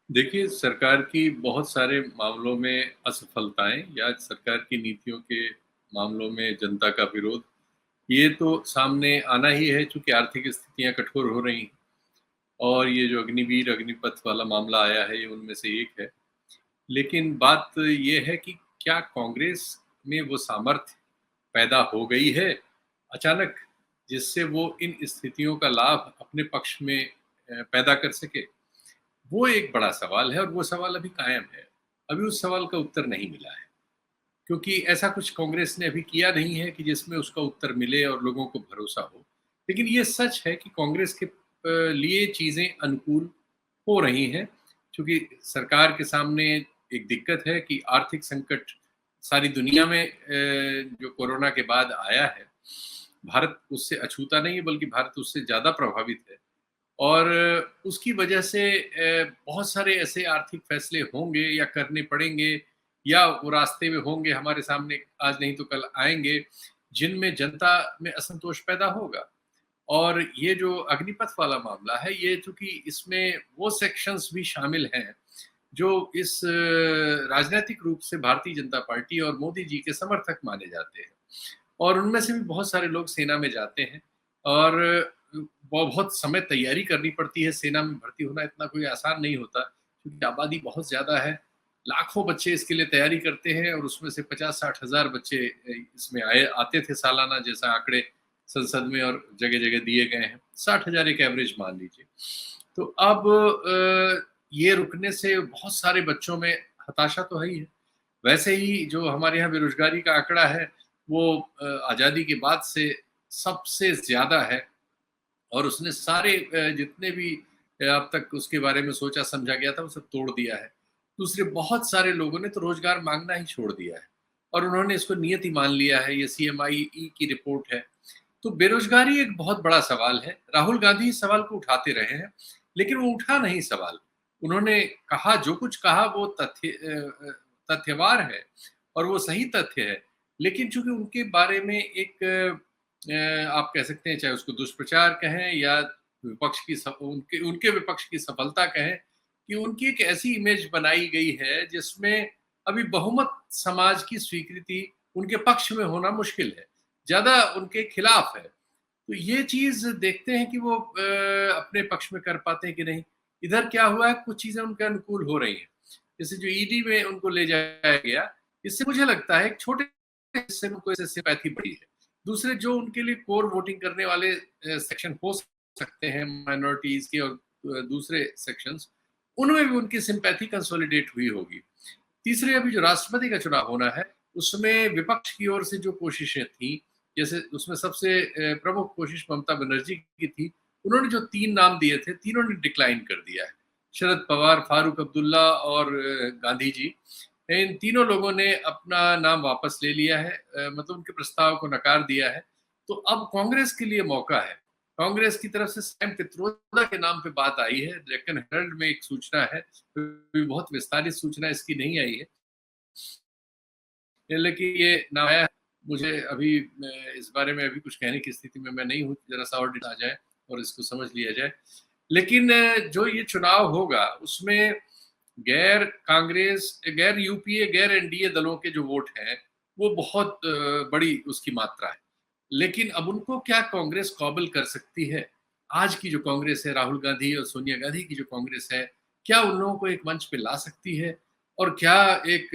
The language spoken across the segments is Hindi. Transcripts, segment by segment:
देखिए, सरकार की बहुत सारे मामलों में असफलताएँ या सरकार की नीतियों के मामलों में जनता का विरोध, ये तो सामने आना ही है चूँकि आर्थिक स्थितियाँ कठोर हो रही हैं और ये जो अग्निवीर, अग्निपथ वाला मामला आया है, ये उनमें से एक है। लेकिन बात ये है कि क्या कांग्रेस में वो सामर्थ्य पैदा हो गई है अचानक, जिससे वो इन स्थितियों का लाभ अपने पक्ष में पैदा कर सके? वो एक बड़ा सवाल है और वो सवाल अभी कायम है। अभी उस सवाल का उत्तर नहीं मिला है, क्योंकि ऐसा कुछ कांग्रेस ने अभी किया नहीं है कि जिसमें उसका उत्तर मिले और लोगों को भरोसा हो। लेकिन ये सच है कि कांग्रेस के लिए चीज़ें अनुकूल हो रही हैं, चूँकि सरकार के सामने एक दिक्कत है कि आर्थिक संकट सारी दुनिया में जो कोरोना के बाद आया है, भारत उससे अछूता नहीं है बल्कि भारत उससे ज़्यादा प्रभावित है। और उसकी वजह से बहुत सारे ऐसे आर्थिक फैसले होंगे या करने पड़ेंगे या वो रास्ते में होंगे हमारे सामने, आज नहीं तो कल आएँगे, जिनमें जनता में असंतोष पैदा होगा। और ये जो अग्निपथ वाला मामला है, ये चूँकि इसमें वो सेक्शंस भी शामिल हैं, जो इस राजनैतिक रूप से भारतीय जनता पार्टी और मोदी जी के समर्थक माने जाते हैं। और उनमें से भी बहुत सारे लोग सेना में जाते हैं और वो बहुत समय तैयारी करनी पड़ती है, सेना में भर्ती होना इतना कोई आसान नहीं होता, क्योंकि आबादी बहुत ज़्यादा है। लाखों बच्चे इसके लिए तैयारी करते हैं और उसमें से 50-60 हज़ार बच्चे इसमें आते थे सालाना, जैसा आंकड़े संसद में और जगह-जगह दिए गए हैं। 60 हज़ार एक एवरेज मान लीजिए। तो अब ये रुकने से बहुत सारे बच्चों में हताशा तो है ही है। वैसे ही जो हमारे यहाँ बेरोज़गारी का आंकड़ा है, वो आज़ादी के बाद से सबसे ज़्यादा है और उसने सारे जितने भी अब तक उसके बारे में सोचा समझा गया था, वो सब तोड़ दिया है। दूसरे बहुत सारे लोगों ने तो रोज़गार माँगना ही छोड़ दिया है और उन्होंने इसको नियति मान लिया है, ये सीएमआई की रिपोर्ट है। तो बेरोज़गारी एक बहुत बड़ा सवाल है। राहुल गांधी इस सवाल को उठाते रहे हैं, लेकिन वो उठा नहीं सवाल। उन्होंने कहा जो कुछ कहा वो तथ्यवार है और वो सही तथ्य है। लेकिन चूँकि उनके बारे में एक आप कह सकते हैं चाहे उसको दुष्प्रचार कहें या विपक्ष की स उनके उनके विपक्ष की सफलता कहें, कि उनकी एक ऐसी इमेज बनाई गई है जिसमें अभी बहुमत समाज की स्वीकृति उनके पक्ष में होना मुश्किल है। ज़्यादा उनके खिलाफ है। तो ये चीज़ देखते हैं कि वो अपने पक्ष में कर पाते हैं कि नहीं। इधर क्या हुआ है, कुछ चीज़ें उनके अनुकूल हो रही हैं। जैसे जो ईडी में उनको ले जाया गया, इससे मुझे लगता है एक छोटे हिस्से में उनको इससे सिम्पैथी बढ़ी है। दूसरे जो उनके लिए कोर वोटिंग करने वाले सेक्शन हो सकते हैं माइनॉरिटीज़ के और दूसरे सेक्शंस, उनमें भी उनकी सिम्पैथी कंसोलिडेट हुई होगी। तीसरे अभी जो राष्ट्रपति का चुनाव होना है, उसमें विपक्ष की ओर से जो कोशिशें थी, जैसे उसमें सबसे प्रमुख कोशिश ममता बनर्जी की थी। उन्होंने जो 3 नाम दिए थे, तीनों ने डिक्लाइन कर दिया है। शरद पवार, फारूक अब्दुल्ला और गांधी जी, इन तीनों लोगों ने अपना नाम वापस ले लिया है, मतलब उनके प्रस्ताव को नकार दिया है। तो अब कांग्रेस के लिए मौका है। कांग्रेस की तरफ से सैम पित्रोदा के नाम पे बात आई है, डेक्कन हेराल्ड में एक सूचना है, बहुत विस्तारित सूचना इसकी नहीं आई है। लेकिन ये ना आया है, मुझे अभी इस बारे में अभी कुछ कहने की स्थिति में मैं नहीं हूँ, ज़रा-सा और डिटेल आ जाए और इसको समझ लिया जाए। लेकिन जो ये चुनाव होगा, उसमें गैर यूपीए, गैर एनडीए दलों के जो वोट हैं, वो बहुत बड़ी उसकी मात्रा है। लेकिन अब उनको क्या कांग्रेस काबिल कर सकती है? आज की जो कांग्रेस है, राहुल गांधी और सोनिया गांधी की जो कांग्रेस है, क्या उन लोगों को एक मंच पे ला सकती है? और क्या एक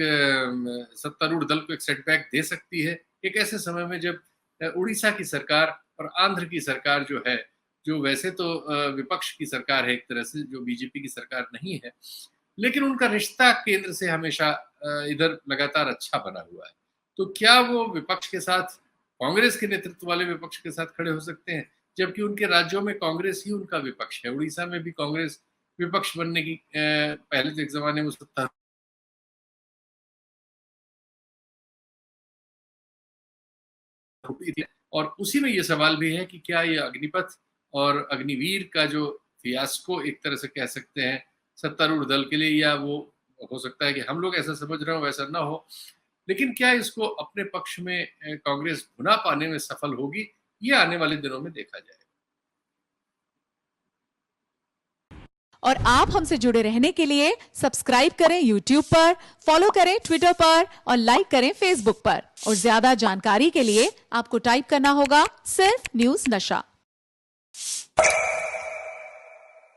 सत्तारूढ़ दल को एक सेटबैक दे सकती है? एक ऐसे समय में जब उड़ीसा की सरकार और आंध्र की सरकार जो है, जो वैसे तो विपक्ष की सरकार है एक तरह से, जो बीजेपी की सरकार नहीं है, लेकिन उनका रिश्ता केंद्र से हमेशा इधर लगातार अच्छा बना हुआ है। तो क्या वो विपक्ष के साथ, कांग्रेस के नेतृत्व वाले विपक्ष के साथ खड़े हो सकते हैं? जबकि उनके राज्यों में कांग्रेस ही उनका विपक्ष है। उड़ीसा में भी कांग्रेस विपक्ष बनने की पहले तो एक ज़माने में सत्ता होती थी और उसी में ये सवाल भी है कि क्या ये अग्निपथ और अग्निवीर का जो फियास्को एक तरह से कह सकते हैं सत्तारूढ़ दल के लिए, या वो हो सकता है कि हम लोग ऐसा समझ रहे हो वैसा ना हो, लेकिन क्या इसको अपने पक्ष में कांग्रेस भुना पाने में सफल होगी, ये आने वाले दिनों में देखा जाएगा। और आप हमसे जुड़े रहने के लिए सब्सक्राइब करें YouTube पर, फॉलो करें ट्विटर पर और लाइक करें Facebook पर। और ज्यादा जानकारी के लिए आपको टाइप करना होगा सिर्फ न्यूज नशा।